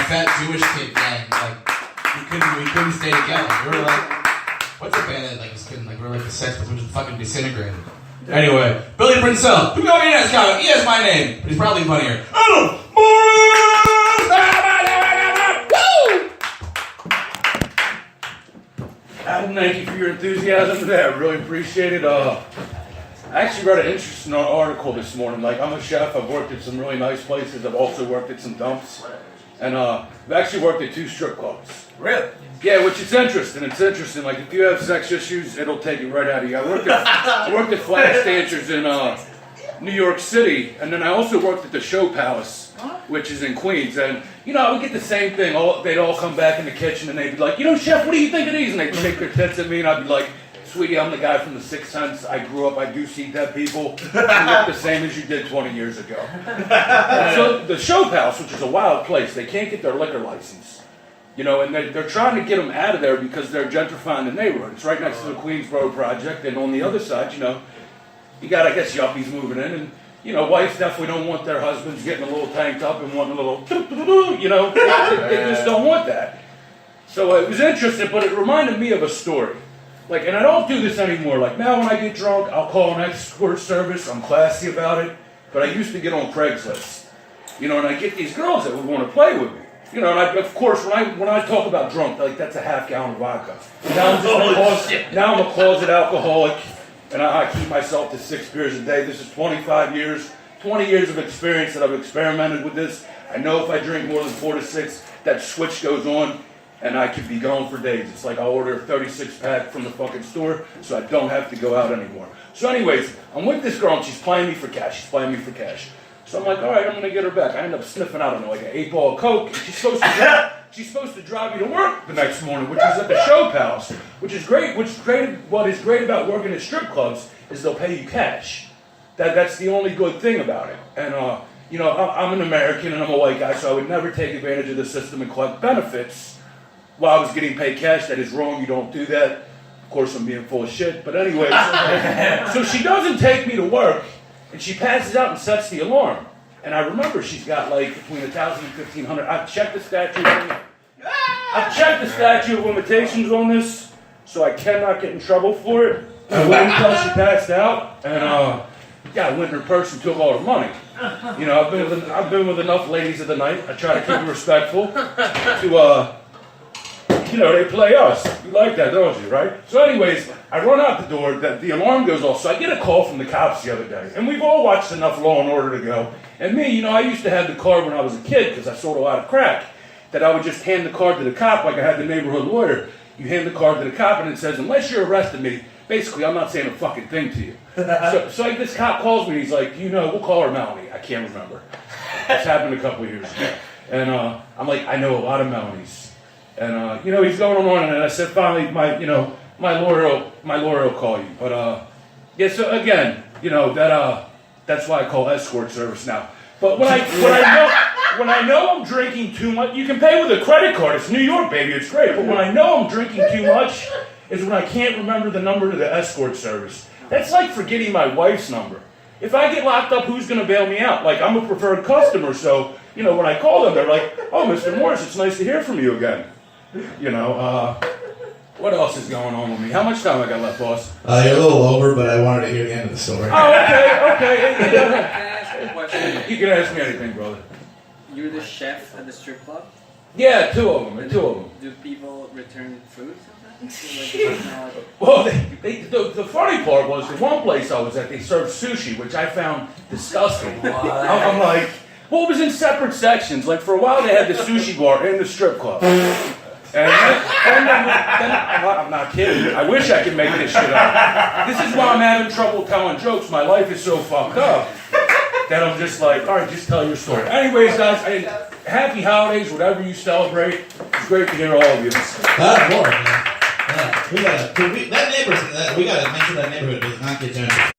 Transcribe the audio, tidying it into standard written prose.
fat Jewish kid gang. Like, we couldn't stay together. We were like, what's a band that like was kidding? Like, we were like the Sex Pistols just fucking disintegrated. Anyway, Billy Princell. Who got me next comment? He has my name, but he's probably funnier. Adam Adam, thank you for your enthusiasm today. I really appreciate it. I actually read an interesting article this morning. Like, I'm a chef. I've worked at some really nice places. I've also worked at some dumps. And I've actually worked at 2 strip clubs. Really? Yeah, which is interesting. It's interesting. Like, if you have sex issues, it'll take it right out of you. I worked at Flash Dancers in New York City, and then I also worked at the Show Palace, which is in Queens. And, you know, I would get the same thing. They'd all come back in the kitchen, and they'd be like, you know, chef, what do you think of these? And they'd shake their tits at me, and I'd be like, sweetie, I'm the guy from The Sixth Sense. I grew up, I do see dead people. You look the same as you did 20 years ago. So the Show Palace, which is a wild place, they can't get their liquor license. You know, and they're trying to get them out of there because they're gentrifying the neighborhood. It's right next to the Queensboro Project, and on the other side, you know, you got, I guess, yuppies moving in, and, you know, wives definitely don't want their husbands getting a little tanked up and wanting a little, you know, they just don't want that. So it was interesting, but it reminded me of a story. Like, and I don't do this anymore. Like, now when I get drunk, I'll call an escort service. I'm classy about it. But I used to get on Craigslist. You know, and I get these girls that would want to play with me. You know, and of course, when I talk about drunk, like, that's a half gallon of vodka. Now I'm a closet alcoholic, and I keep myself to 6 beers a day. This is 25 years, 20 years of experience that I've experimented with this. I know if I drink more than 4 to 6, that switch goes on, and I could be gone for days. It's like I'll order a 36-pack from the fucking store, so I don't have to go out anymore. So anyways, I'm with this girl, and she's playing me for cash. So I'm like, all right, I'm gonna get her back. I end up sniffing out on her like an 8-ball of Coke, and she's supposed to drive me to work the next morning, which is at the Show Palace, which is great. What is great about working at strip clubs is they'll pay you cash. That's the only good thing about it. And you know, I'm an American and I'm a white guy, so I would never take advantage of the system and collect benefits while I was getting paid cash. That is wrong. You don't do that. Of course, I'm being full of shit. But anyways, so she doesn't take me to work. And she passes out and sets the alarm. And I remember she's got like between 1,000 and 1,500. I've checked the statute of limitations on this, so I cannot get in trouble for it. I waited until she passed out, and yeah, I went in her purse and took all her money. You know, I've been with enough ladies of the night. I try to keep it respectful. To you know, they play us. You like that, don't you, right? So anyways, I run out the door, the alarm goes off, so I get a call from the cops the other day. And we've all watched enough Law and Order to go. And me, you know, I used to have the card when I was a kid, because I sold a lot of crack, that I would just hand the card to the cop like I had the neighborhood lawyer. You hand the card to the cop, and it says, unless you're arresting me, basically, I'm not saying a fucking thing to you. So like, this cop calls me, and he's like, you know, we'll call her Melanie. I can't remember. This happened a couple of years ago. And I'm like, I know a lot of Melanies. And, you know, he's going on, and I said, finally, my lawyer will call you. But, yeah, so again, you know, that's why I call escort service now. But when I know I'm drinking too much, you can pay with a credit card. It's New York, baby. It's great. But when I know I'm drinking too much is when I can't remember the number to the escort service. That's like forgetting my wife's number. If I get locked up, who's going to bail me out? Like, I'm a preferred customer, so, you know, when I call them, they're like, oh, Mr. Morris, it's nice to hear from you again. You know, what else is going on with me? How much time I got left, boss? You're a little over, but I wanted to hear the end of the story. Oh, okay. Can I ask a question? You can ask me anything, brother. You're the chef at the strip club? Yeah, two of them. Do people return food sometimes? Well, the funny part was the one place I was at, they served sushi, which I found disgusting. I'm like, well, it was in separate sections. Like, for a while they had the sushi bar in the strip club. And then I'm not kidding. I wish I could make this shit up. This is why I'm having trouble telling jokes. My life is so fucked up that I'm just like, all right, just tell your story. Anyways, guys, happy holidays, whatever you celebrate. It's great to hear all of you. That's boring, man. Yeah, we gotta mention that neighborhood does not get gentrified.